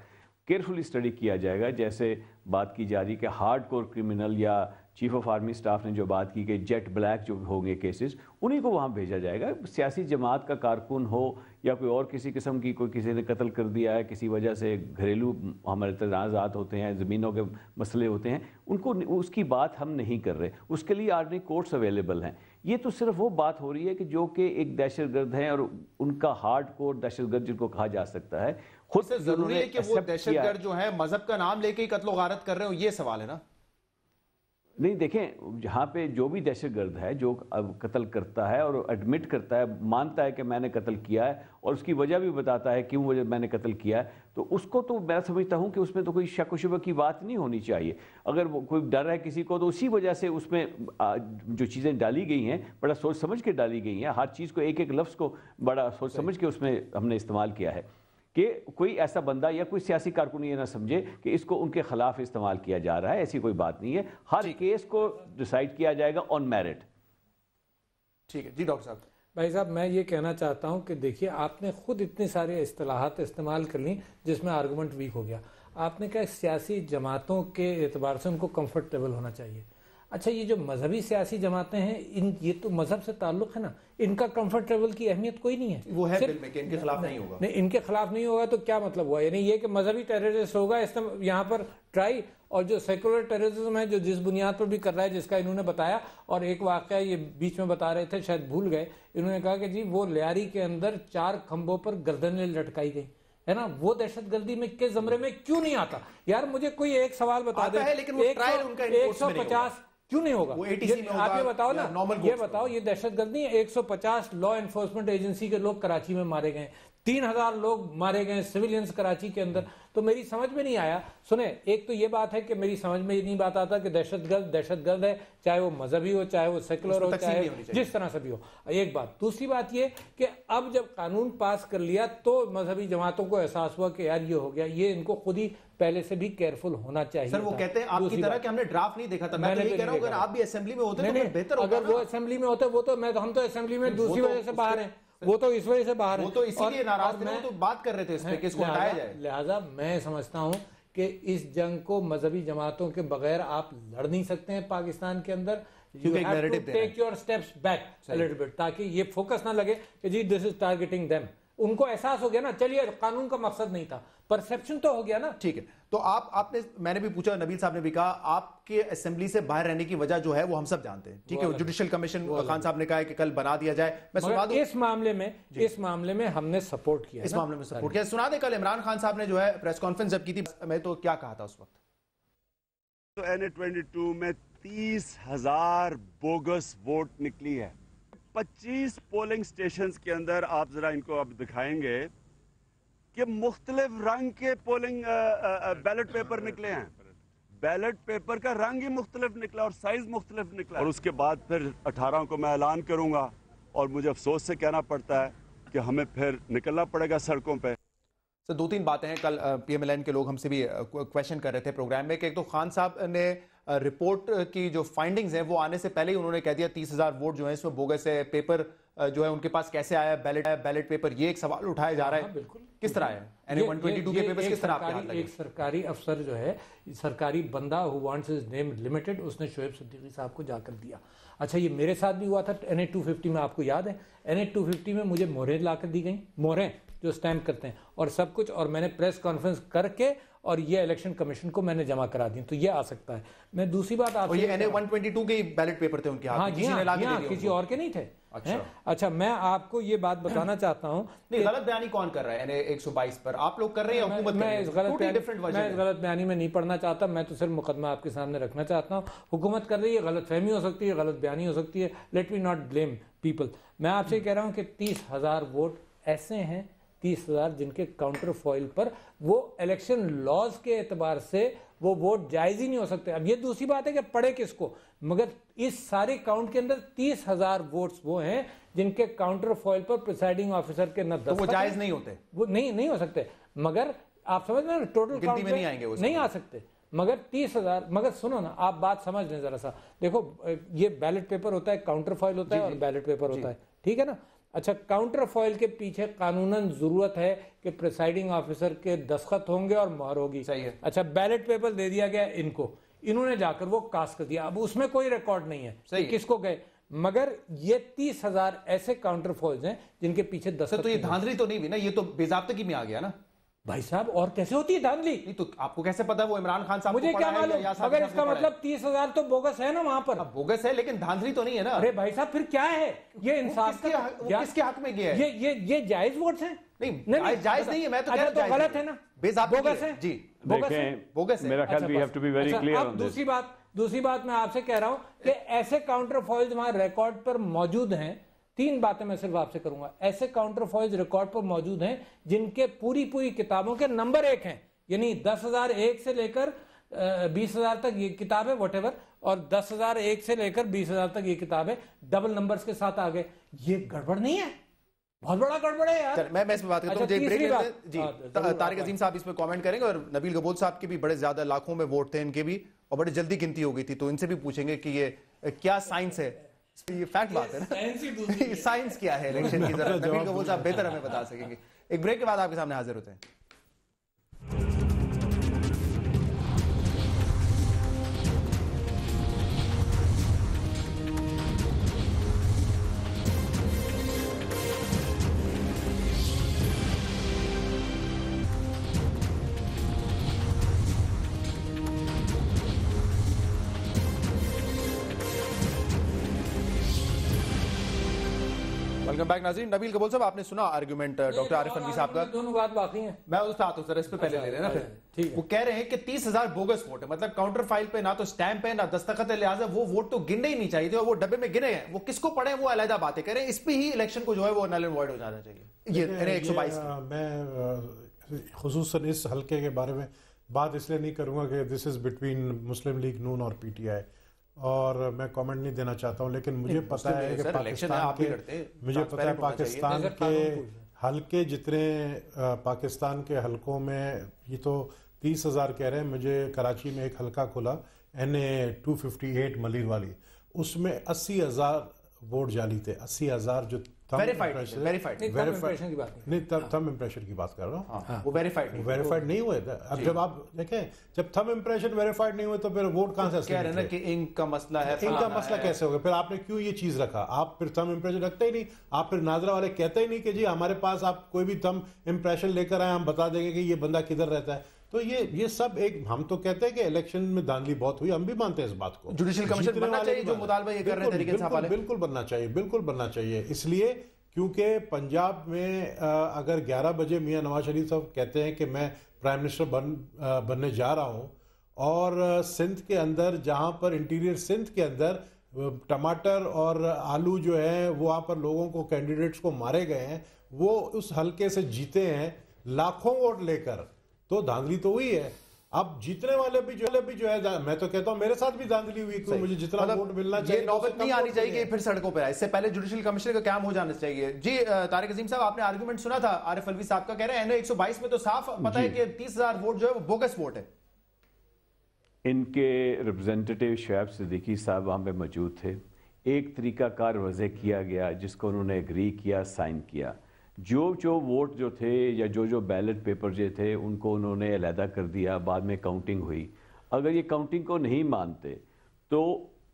केयरफुली स्टडी किया जाएगा। जैसे बात की जा रही कि हार्ड कोर क्रिमिनल या चीफ ऑफ आर्मी स्टाफ ने जो बात की कि जेट ब्लैक जो होंगे केसेस, उन्हीं को वहाँ भेजा जाएगा। सियासी जमात का कारकुन हो या कोई और किसी किस्म की, कोई किसी ने कत्ल कर दिया है किसी वजह से, घरेलू हमारे तनाज़ात होते हैं, ज़मीनों के मसले होते हैं, उनको उसकी बात हम नहीं कर रहे, उसके लिए आर्मी कोर्ट्स अवेलेबल हैं। ये तो सिर्फ वो बात हो रही है कि जो कि एक दहशतगर्द हैं और उनका हार्ड कोर दहशतगर्द जिनको कहा जा सकता है, खुद से जरूरी है कि वो दहशतगर्द जो है मजहब का नाम लेके ही कत्ल गारत कर रहे हो, ये सवाल है ना? नहीं, देखें जहाँ पे जो भी दहशतगर्द है जो अब कत्ल करता है और एडमिट करता है, मानता है कि मैंने कत्ल किया है और उसकी वजह भी बताता है क्यों वजह मैंने कत्ल किया है, तो उसको तो मैं समझता हूँ कि उसमें तो कोई शक व शुबा की बात नहीं होनी चाहिए। अगर वो कोई डर है किसी को तो उसी वजह से उसमें जो चीज़ें डाली गई हैं बड़ा सोच समझ के डाली गई हैं, हर चीज़ को एक एक लफ्ज़ को बड़ा सोच समझ के उसमें हमने इस्तेमाल किया है कि कोई ऐसा बंदा या कोई सियासी कारकुन ये ना समझे कि इसको उनके खिलाफ इस्तेमाल किया जा रहा है, ऐसी कोई बात नहीं है। हर केस को डिसाइड किया जाएगा ऑन मेरिट। ठीक है जी डॉक्टर साहब। भाई साहब, मैं ये कहना चाहता हूं कि देखिए, आपने खुद इतनी सारी इस्तिलाहात इस्तेमाल कर ली जिसमें आर्गूमेंट वीक हो गया। आपने कहा सियासी जमातों के एतबार से उनको कंफर्टेबल होना चाहिए। अच्छा, ये जो मजहबी सियासी जमातें हैं, ये तो मजहब से ताल्लुक है ना, इनका कंफर्टेबल की अहमियत कोई नहीं है। वो है बिल में कि इनके खिलाफ नहीं होगा। नहीं, इनके खिलाफ नहीं होगा तो क्या मतलब हुआ? यानी ये कि मजहबी टेररिस्ट होगा यहाँ पर ट्राई, और जो सेकुलर टेररिज्म है जो जिस बुनियाद पर भी कर रहा है, जिसका इन्होंने बताया, और एक वाकया ये बीच में बता रहे थे, शायद भूल गए, इन्होंने कहा कि जी वो लियारी के अंदर 4 खंभों पर गर्दनें लटकाई गई। है ना, वो दहशतगर्दी में के जमरे में क्यों नहीं आता? यार मुझे कोई एक सवाल बता दे, लेकिन वो ट्रायल उनका 150 क्यों नहीं होगा? वो ATC में आप ये बताओ ना, ये बताओ, में। ये दहशतगर्दी है। 150 लॉ एनफोर्समेंट एजेंसी के लोग कराची में मारे गए, 3000 लोग मारे गए सिविलियंस कराची के अंदर। तो मेरी समझ में नहीं आया। सुने, एक तो ये बात है कि मेरी समझ में नहीं बात आता कि दहशतगर्द है, चाहे वो मजहबी हो, चाहे वो सेकुलर हो, चाहे जिस तरह से भी हो। एक बात। दूसरी बात ये कि अब जब कानून पास कर लिया तो मजहबी जमातों को एहसास हुआ कि यार ये हो गया, ये इनको खुद ही पहले से भी केयरफुल होना चाहिए। सर वो कहते हैं आपकी तरह कि हमने ड्राफ्ट नहीं देखा था। मैं तो ये कह रहा हूं अगर आप भी असेंबली में होते तो बेहतर होता। अगर वो असेंबली में होते, वो तो हम तो असेंबली में दूसरी वजह से बाहर हैं, वो तो इस वजह से बाहर है, वो तो इसीलिए नाराज थे, तो बात कर रहे थे इस पे कि इसको हटाया जाए। लिहाजा मैं समझता हूं कि इस जंग को मजहबी जमातों के बगैर आप लड़ नहीं सकते हैं पाकिस्तान के अंदर। You have to take your steps back a little bit, ताकि ये फोकस ना लगे कि जी दिस इज टारगेटिंग देम। उनको एहसास हो गया ना, चलिए कानून का मकसद नहीं था, परसेप्शन तो हो गया ना। ठीक है, तो आपने, मैंने भी पूछा, नबील साहब ने भी कहा, आपके असेंबली से बाहर रहने की वजह जो है वो हम सब जानते हैं। ठीक है, जुडिशियल कमीशन खान साहब ने कहा है कि कल बना दिया जाए। मैं सुना दूं, इस मामले में हमने सपोर्ट किया, इस मामले में सपोर्ट किया। सुना दे, कल इमरान खान साहब ने जो है प्रेस कॉन्फ्रेंस जब की थी, मैं तो क्या कहा था उस वक्त? तो NA-22 में 30,000 बोगस वोट निकली है। 25 पोलिंग स्टेशंस के अंदर आप जरा इनको अब दिखाएंगे कि मुख्तलिफ रंग के पोलिंग बैलेट पेपर निकले हैं। बैलेट पेपर का रंग ही मुख्तलिफ निकला और साइज मुख्तलिफ निकला। और उसके बाद फिर 18 को मैं ऐलान करूंगा और मुझे अफसोस से कहना पड़ता है कि हमें फिर निकलना पड़ेगा सड़कों पे। सर दो तीन बातें हैं, कल PMLN के लोग हमसे भी क्वेश्चन कर रहे थे प्रोग्राम में कि एक तो खान साहब ने रिपोर्ट की जो फाइंडिंग्स हैं वो आने से पहले ही उन्होंने कह दिया 30,000 वोट जो है इसमें बोगस है, पेपर जो है उनके पास कैसे आया, बैलेट पेपर, ये एक सवाल उठाया जा रहा है। बिल्कुल, किस तरह है NA-122 के पेपर्स, किस तरह आपके हाथ लगे? एक सरकारी अफसर जो है, सरकारी बंदा who wants his name limited, उसने शोएब सिद्दीकी साहब को जाकर दिया। अच्छा, ये मेरे साथ भी हुआ था NA-250 में, आपको याद है? NA-250 में मुझे मोहरें लाकर दी गई, मोहरें जो स्टैम्प करते हैं और सब कुछ, और मैंने प्रेस कॉन्फ्रेंस करके और ये इलेक्शन कमीशन को मैंने जमा करा दी। तो ये आ सकता है। मैं दूसरी बात आपसे, ये NA-122 के बैलेट पेपर थे उनके हाथ में, किसी ने लाके दे दिए, किसी और के नहीं थे। अच्छा, मैं आपको ये बात बताना चाहता हूँ, नहीं गलत बयानी कौन कर रहा है NA-122 पर? आप लोग कर रहे हैं, हुकूमत मैं इस गलत बयानी में नहीं पढ़ना चाहता, मैं तो सिर्फ मुकदमा आपके सामने रखना चाहता हूँ। हुकूमत कर रही है, गलत फहमी हो सकती है, गलत बयानी हो सकती है, let me not blame people. मैं आपसे कह रहा हूँ कि 30,000 वोट ऐसे हैं, 30,000 जिनके काउंटर फॉइल पर वो इलेक्शन लॉज के एतबार से वो वोट जायज ही नहीं हो सकते। अब ये दूसरी बात है कि पढ़े किसको, मगर इस सारे काउंट के अंदर 30,000 वोट्स वो हैं जिनके काउंटर फॉइल पर प्रिसाइडिंग ऑफिसर के न तो वो जायज नहीं होते, वो नहीं हो सकते। मगर आप समझ रहे हैं, टोटल काउंट में नहीं आएंगे, नहीं आ सकते। मगर 30,000, मगर सुनो ना, आप बात समझ लें जरा सा। देखो, ये बैलेट पेपर होता है, काउंटर फॉइल होता है और बैलेट पेपर होता है, ठीक है ना? अच्छा, काउंटर फॉइल के पीछे कानूनन जरूरत है कि प्रिसाइडिंग ऑफिसर के दस्तखत होंगे और मोहर होगी। सही है। अच्छा, बैलेट पेपर दे दिया गया इनको, इन्होंने जाकर वो कास्ट कर दिया, अब उसमें कोई रिकॉर्ड नहीं है कि किसको गए। मगर ये 30,000 ऐसे काउंटर फॉइल्स हैं जिनके पीछे दस्तखत। तो ये धांधली तो नहीं हुई ना, ये तो बेजाब्तगी में आ गया ना भाई साहब। और कैसे होती है धांधली? नहीं तो आपको कैसे पता वो इमरान खान साहब? मुझे क्या मालूम, अगर इसका मतलब 30,000 तो बोगस है ना वहां पर। बोगस है लेकिन धांधली तो नहीं है ना। अरे भाई साहब, फिर क्या है ये? इंसाफ किसके हक में गया है? ये जायज वोट्स हैं? नहीं, जायज नहीं है। मैं तो कह रहा हूं गलत है ना, बोगस है जी, बोगस है। मेरा ख्याल we have to be very clear on this. दूसरी बात मैं आपसे कह रहा हूं कि ऐसे काउंटर फॉइल्स वहां रिकॉर्ड पर मौजूद हैं। 3 बातें मैं सिर्फ आपसे करूंगा। ऐसे काउंटर फॉइल्स रिकॉर्ड पर मौजूद हैं जिनके पूरी किताबों के नंबर 1 हैं, यानी 10,001 से लेकर 20,000 तक ये किताब है, वॉटेवर, और 10,001 से लेकर 20,000 तक ये किताब है, डबल नंबर्स के साथ आगे। ये गड़बड़ नहीं है? बहुत बड़ा गड़बड़ है यार। मैं इस पे बात करता हूं। जी, तारिक अजीम साहब इस पे कमेंट करेंगे और नबील गबोल साहब के भी बड़े ज्यादा लाखों में वोट थे इनके भी, और बड़ी जल्दी गिनती हो गई थी, तो इनसे भी पूछेंगे कि ये क्या साइंस है। ये फैक्ट बात है ना, साइंस क्या है इलेक्शन की, जरा नबील गबोल साहब बेहतर हमें बता सकेंगे। एक ब्रेक के बाद आपके सामने हाजिर होते हैं। वेलकम बैक नाज़रीन। नबील कबूल साहब, आपने सुना आर्गुमेंट डॉक्टर आरिफ अलवी साहब का? दोनों बात बाकी हैं। मैं उस पे आता हूं सर, इस पे पहले ले रहे हैं ना फिर। ठीक है। वो कह रहे हैं कि 30,000 बोगस वोट है, मतलब काउंटर फाइल पे ना तो स्टैंप है ना दस्तखत है, लिहाजा वो वोट तो गिनने ही नहीं चाहिए थे और वो डब्बे में गिने हैं। वो किसको पड़े वो अलग बातें करें, इस पे ही इलेक्शन को जो है वो नल एंड वॉइड हो जाना चाहिए। ये 122 मैं खुसूसन इस हल्के के बारे में बात इसलिए नहीं करूंगा कि this is between Muslim League Noon और पीटीआई, और मैं कमेंट नहीं देना चाहता हूं, लेकिन मुझे पता है कि पाकिस्तान के हल्के जितने पाकिस्तान के हलकों में, ये तो 30,000 कह रहे हैं, मुझे कराची में एक हलका खुला NA 258 मलिर वाली, उसमें 80,000 वोट जाली थे। 80,000 जो वेरीफाइड नहीं, थंब इम्प्रेशन की बात कर रहा हूँ। वो वेरीफाइड नहीं हुए थे। अब जब आप देखें, जब थंब इम्प्रेशन वेरीफाइड नहीं हुए तो फिर वोट कहां से कह रहे हैं ना कि इंक का मसला है, इंक का मसला कैसे होगा? फिर आपने क्यों ये चीज रखा? आप फिर थंब इम्प्रेशन रखते ही नहीं। आप फिर नाजरा वाले कहते ही नहीं कि जी हमारे पास आप कोई भी थंब इम्प्रेशन लेकर आए, हम बता देंगे कि ये बंदा किधर रहता है। तो ये सब एक, हम तो कहते हैं कि इलेक्शन में धांधली बहुत हुई, हम भी मानते हैं इस बात को। जुडिशियल कमीशन बनना चाहिए, जो मुतालबा ये कर रहे हैं तरीके से। बिल्कुल बनना चाहिए, बिल्कुल बनना चाहिए। इसलिए क्योंकि पंजाब में अगर 11 बजे मियां नवाज शरीफ साहब कहते हैं कि मैं प्राइम मिनिस्टर बनने जा रहा हूं, और सिंध के अंदर, जहां पर इंटीरियर सिंध के अंदर टमाटर और आलू जो है वो वहां पर लोगों को, कैंडिडेट्स को मारे गए हैं, वो उस हल्के से जीते हैं लाखों वोट लेकर, तो धांधली तो हुई है। अब जीतने वाले भी जो है, मैं तो कहता हूं मेरे साथ भी धांधली हुई, क्योंकि मुझे जितना वोट मिलना चाहिए, नौबत नहीं आनी चाहिए कि फिर सड़कों पर आए। इससे पहले जुडिशियल कमीशन का काम हो जाना चाहिए। जी तारिक अजीम साहब, आपने आर्गुमेंट सुना था आरिफ अलवी साहब का, कह रहे हैं NA 122 में तो साफ पता है कि 30,000 वोट जो है वो बोगस वोट है। इनके रिप्रेजेंटेटिव शुएब सिद्दीकी साहब वहाँ पे मौजूद थे। एक तरीकाकार वज़े किया गया जिसको उन्होंने एग्री किया, साइन किया। जो वोट जो थे या जो बैलेट पेपर जो थे उनको उन्होंने अलहदा कर दिया, बाद में काउंटिंग हुई। अगर ये काउंटिंग को नहीं मानते तो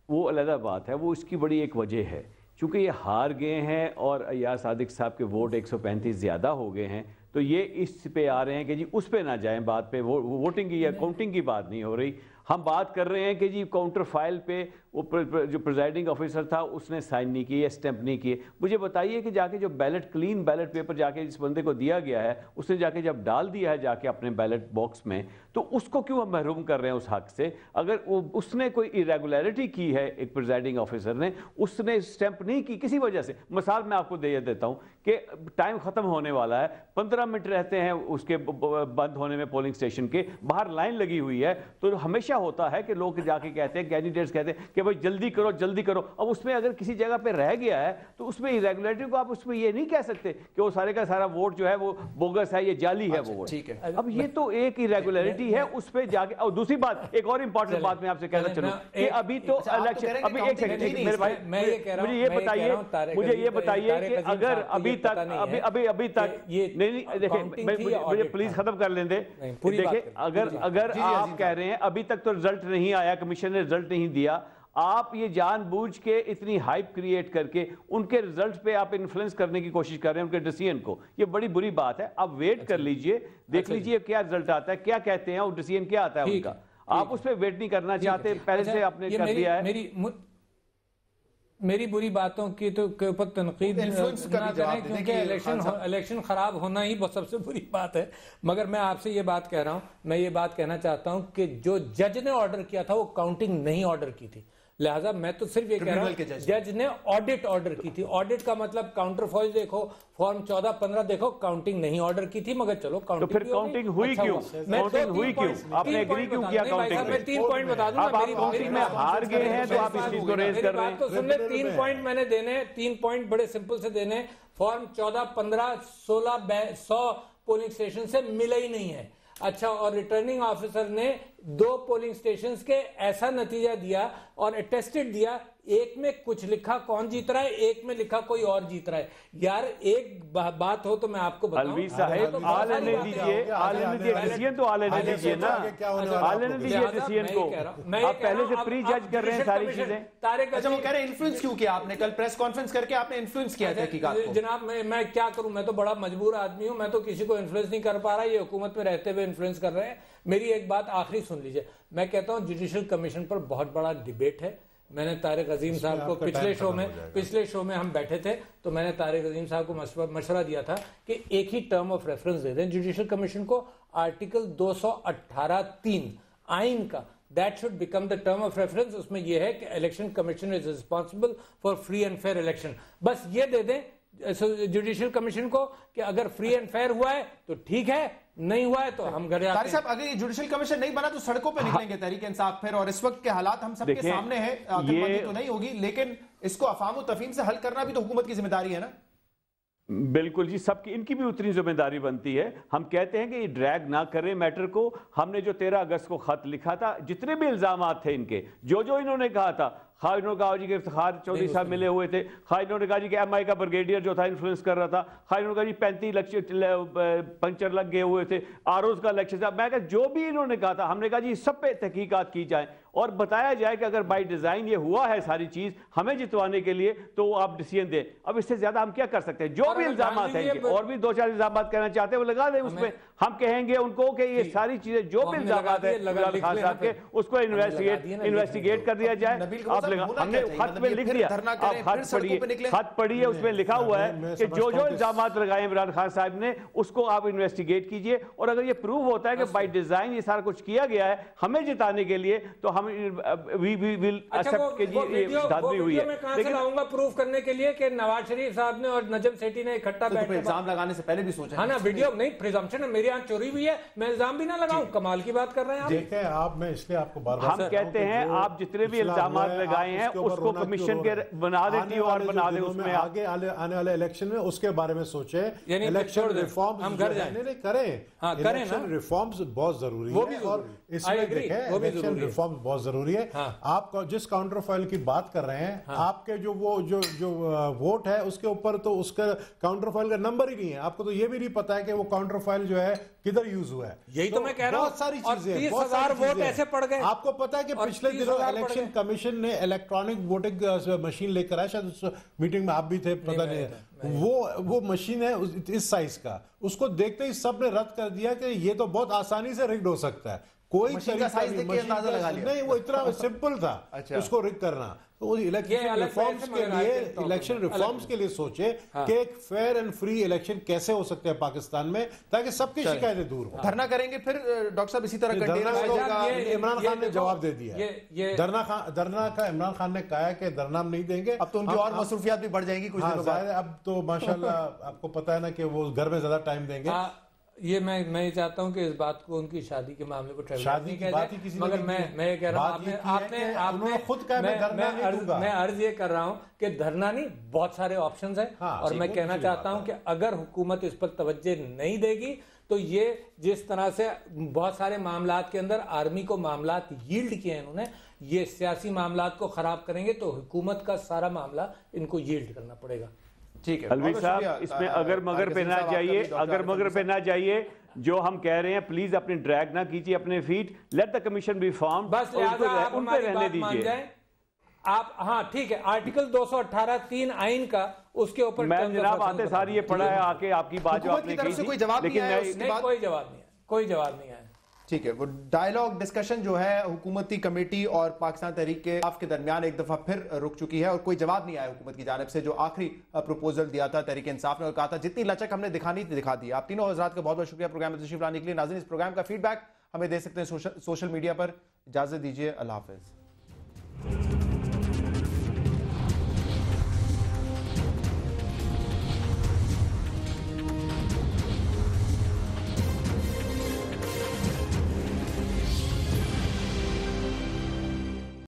वो अलहदा बात है, वो इसकी बड़ी एक वजह है। चूँकि ये हार गए हैं और अय्याज सादिक साहब के वोट 135 ज़्यादा हो गए हैं, तो ये इस पे आ रहे हैं कि जी उस पे ना जाएं, बात पे वोटिंग की या काउंटिंग की बात नहीं हो रही। हम बात कर रहे हैं कि जी काउंटर फाइल पे वो जो प्रिजाइडिंग ऑफिसर था उसने साइन नहीं किए या स्टैंप नहीं किए। मुझे बताइए कि जाके जो क्लीन बैलेट पेपर जाके जिस बंदे को दिया गया है, उसने जाके जब डाल दिया है जाके अपने बैलेट बॉक्स में, तो उसको क्यों हम महरूम कर रहे हैं उस हक से? अगर उसने कोई इरेगुलरिटी की है, एक प्रिजाइडिंग ऑफिसर ने, उसने स्टैंप नहीं की किसी वजह से, मिसाल मैं आपको दे देता हूँ कि टाइम ख़त्म होने वाला है, 15 मिनट रहते हैं उसके बंद होने में पोलिंग स्टेशन के बाहर, लाइन लगी हुई है, तो हमेशा होता है कि लोग जाके कहते हैं, कैंडिडेट्स कहते हैं कि भाई जल्दी करो जल्दी करो। अब उसमें अगर किसी जगह पे रह गया है तो उसमें इरेगुलरिटी को आप उसमें ये नहीं कह सकते कि वो सारे का सारा वोट जो है वो बोगस है, ये जाली है वो वोट। ठीक है, अब ये तो एक इरेगुलरिटी है, उस पे जाके। और दूसरी बात, एक और इंपॉर्टेंट बात मैं आपसे कहना चलूं कि अभी तो इलेक्शन, अभी एक सेकंड मेरे भाई, मुझे ये बताइए कि अगर अभी तक नहीं देखिए, मुझे प्लीज खत्म कर लें दे। देखिए, अगर आप कह रहे हैं अभी तक तो रिजल्ट नहीं आया, कमीशन ने रिजल्ट नहीं दिया, आप ये जानबूझ के इतनी हाइप क्रिएट करके उनके रिजल्ट पे आप इन्फ्लुएंस करने की कोशिश कर रहे हैं, उनके डिसीजन को, ये बड़ी बुरी बात है। आप वेट कर लीजिए, देख लीजिए क्या रिजल्ट आता है, क्या कहते हैं और डिसीजन क्या आता है उनका। आप उस पर वेट नहीं करना चाहते, पहले से आपने कर दिया है। मेरी बुरी बातों की तो के ऊपर तनकीद ना करें, क्योंकि इलेक्शन खराब होना ही बहुत सबसे बुरी बात है। मगर मैं आपसे ये बात कह रहा हूं, मैं ये बात कहना चाहता हूं कि जो जज ने ऑर्डर किया था वो काउंटिंग नहीं ऑर्डर की थी, लिहाजा मैं तो सिर्फ ये कह रहा हूं जज ने ऑडिट ऑर्डर की थी। ऑडिट का मतलब काउंटर फॉइल देखो, फॉर्म 14-15 देखो, काउंटिंग नहीं ऑर्डर की थी। मगर चलो काउंटिंग, तो फिर काउंटिंग हुई क्यों? काउंटिंग हुई क्यों? आपने एग्री क्यों किया काउंटिंग? मैं 3 पॉइंट बता दूं, आप काउंटिंग में हार गए हैं तो आप इस चीज को रेज कर रहे हैं। तो सुन ले, 3 पॉइंट मैंने देने, 3 पॉइंट बड़े सिंपल से देने। फॉर्म 14-15 16 100 पोलिंग स्टेशन से मिला ही नहीं है। अच्छा, और रिटर्निंग ऑफिसर ने 2 पोलिंग स्टेशंस के ऐसा नतीजा दिया और अटेस्टेड दिया, एक में कुछ लिखा कौन जीत रहा है, एक में लिखा कोई और जीत रहा है। यार एक बात हो तो मैं आपको बताऊं, अलवी साहब आल लेने दीजिए, डिसीजन तो आल लेने दीजिए ना, आल लेने दीजिए डिसीजन को। आप पहले से प्री जज कर रहे हैं सारी चीजें। अच्छा, वो कह रहे हैं इन्फ्लुएंस क्यों किया आपने? कल प्रेस कॉन्फ्रेंस करके आपने इन्फ्लुएंस किया तहकीकात को। जनाब मैं क्या करूं, मैं तो बड़ा मजबूर आदमी हूं, मैं तो किसी को इन्फ्लुएंस नहीं कर पा रहा, ये हुकूमत में रहते हुए इन्फ्लुएंस कर रहे हैं। मेरी एक बात आखिरी सुन लीजिए, मैं कहता हूं जुडिशियल कमीशन पर बहुत बड़ा डिबेट है, मैंने तारिक अजीम साहब को पिछले शो में हम बैठे थे, तो मैंने तारिक अजीम साहब को मशवरा दिया था कि एक ही टर्म ऑफ रेफरेंस दे दें जुडिशल कमीशन को, आर्टिकल 218(3) आइन का, that should become the term of reference. उसमें यह है कि election commission is responsible for free and fair election. बस ये दे दें जुडिशल कमीशन को कि अगर फ्री एंड फेयर हुआ है तो ठीक है, नहीं हुआ है तो हम घर जाते हैं। साहब, अगर ये जुडिशल कमीशन नहीं बना तो सड़कों पे निकलेंगे तहरीक इंसाफ फिर, और इस वक्त के हालात हम सबके सामने हैं। ये तो नहीं होगी, लेकिन इसको अफाम तफहीम से हल करना भी तो हुकूमत की जिम्मेदारी है ना। बिल्कुल जी, सबकी इनकी भी उतनी जिम्मेदारी बनती है। हम कहते हैं कि ये ड्रैग ना करें मैटर को। हमने जो 13 अगस्त को खत लिखा था, जितने भी इल्जाम थे इनके, जो जो इन्होंने कहा था, खा इन्होंने कहा जी कि इफ्तिखार चौधरी साहब मिले हुए थे, खा इन्होंने कहा जी कि MI का ब्रिगेडियर जो था इन्फ्लुएंस कर रहा था, खा इन्होंने कहा जी 35 पंचर लग गए हुए थे, ROs का इलेक्शन था। मैं कहा जो भी इन्होंने कहा था, हमने कहा जी सब पे तहकीकात की जाए और बताया जाए कि अगर बाई डिजाइन ये हुआ है सारी चीज हमें जितवाने के लिए, तो आप डिसीजन दें। अब इससे ज्यादा हम क्या कर सकते हैं? जो भी इल्जाम हैं, और भी 2-4 इल्जाम कहना चाहते हैं वो लगा दें उसमें। हम कहेंगे उनको कि ये सारी चीजें जो भी इल्जाम है इमरान खान साहब के, उसको इन्वेस्टिगेट कर दिया जाए। हमने खत में लिख दिया, आप खत पढ़िए, उसमें लिखा हुआ है कि जो जो इल्जाम लगाए इमरान खान साहब ने उसको आप इन्वेस्टिगेट कीजिए, और अगर ये प्रूव होता है कि बाय डिजाइन ये सारा कुछ किया गया है हमें जिताने के लिए, तो हम वी विल एक्सेप्ट के लिए धांधली हुई है। मैं कहां से लाऊंगा प्रूफ करने के लिए कि नवाज शरीफ साहब ने और नजम सेठी ने इकट्ठा बैठ के इल्जाम लगाने से पहले भी सोचा? हाँ ना, वीडियो नहीं, प्रिजम्पशन है, मेरी आंख चोरी हुई है, मैं इल्जाम भी ना लगाऊं। कमाल की बात कर रहे हैं आप। देखें आप, मैं इसलिए आपको बार-बार हम कहते हैं आप जितने भी इल्जाम लगाए हैं उसको कमीशन के बना देती और बना दे, उसमें आगे आने वाले इलेक्शन में उसके बारे में सोचे। इलेक्शन रिफॉर्म्स हम घर जाएं, नहीं करें, इलेक्शन रिफॉर्म्स बहुत जरूरी है, और इसमें देखें इलेक्शन रिफॉर्म्स बहुत जरूरी है। आप जिस काउंटर फॉइल की बात कर रहे हैं, आपके जो वोट है उसके ऊपर तो उसका काउंटर फॉइल का नंबर ही नहीं है। आपको तो ये भी नहीं पता है कि वो काउंटर फॉइल जो है किधर यूज हुआ है। यही तो मैं कह रहा हूं, बहुत सारी चीजें, 30,000 वोट ऐसे पड़ गए। आपको पता है कि पिछले दिनों इलेक्शन कमीशन ने इलेक्ट्रॉनिक वोटिंग मशीन लेकर आया, शायद उस मीटिंग में आप भी थे, पता नहीं, वो मशीन है इस साइज का, उसको देखते ही सब ने रद्द कर दिया कि ये तो बहुत आसानी से रिग्ड हो सकता है। कोई तरीका नहीं, वो इतना सिंपल था उसको रिग करना। तो इलेक्शन रिफॉर्म्स के लिए सोचे कि एक फेयर एंड फ्री इलेक्शन कैसे हो सकते हैं पाकिस्तान में, ताकि सबकी शिकायतें दूर हो। धरना करेंगे फिर डॉक्टर साहब इसी तरह इमरान खान ने जवाब दे दिया। धरना का इमरान खान ने कहा है कि धरना हम नहीं देंगे। अब तो उनकी और मसरूफियात भी बढ़ जाएंगी कुछ दिनों बाद। अब तो माशाल्लाह आपको पता है ना कि वो घर में ज्यादा टाइम देंगे। ये मैं ये चाहता हूं कि इस बात को उनकी शादी के मामले को शादी की बात ही किसी, मगर मैं ये कह रहा हूं, आपने खुद कहा मैं अर्ज ये कर रहा हूं कि धरना नहीं, बहुत सारे ऑप्शंस हैं। और मैं कहना चाहता हूं कि अगर हुकूमत इस पर तवज्जो नहीं देगी तो ये जिस तरह से बहुत सारे मामलात के अंदर आर्मी को मामलात यील्ड किए हैं इन्होंने, ये सियासी मामलात को खराब करेंगे तो हुकूमत का सारा मामला इनको यील्ड करना पड़ेगा। ठीक है अलवी साहब, इसमें अगर मगर पे ना जाइए, अगर मगर पे ना जाइए, जो हम कह रहे हैं प्लीज अपनी ड्रैग ना कीजिए अपने feet, let the commission be form, बस उन पे रहने दीजिए आप। हाँ ठीक है, आर्टिकल 218(3) आइन का, उसके ऊपर मैं जनाब आते सारी ये पढ़ा है आके आपकी बात जो आपने की थी, कोई जवाब नहीं आया, कोई जवाब नहीं आया। ठीक है, वो डायलॉग डिस्कशन जो है हुकूमती कमेटी और पाकिस्तान तहरीक के इंसाफ के दरमियान एक दफा फिर रुक चुकी है, और कोई जवाब नहीं आया हुकूमत की जानिब से। जो आखिरी प्रपोजल दिया था तहरीक इंसाफ ने, और कहा था जितनी लचक हमने दिखानी थी दिखा दी। आप तीनों हज़रात का बहुत बहुत शुक्रिया प्रोग्राम में तशरीफ लाने के लिए। नाज़रीन, इस प्रोग्राम का फीडबैक हमें दे सकते हैं सोशल मीडिया पर। इजाज़त दीजिए, अल्लाह हाफ़िज़।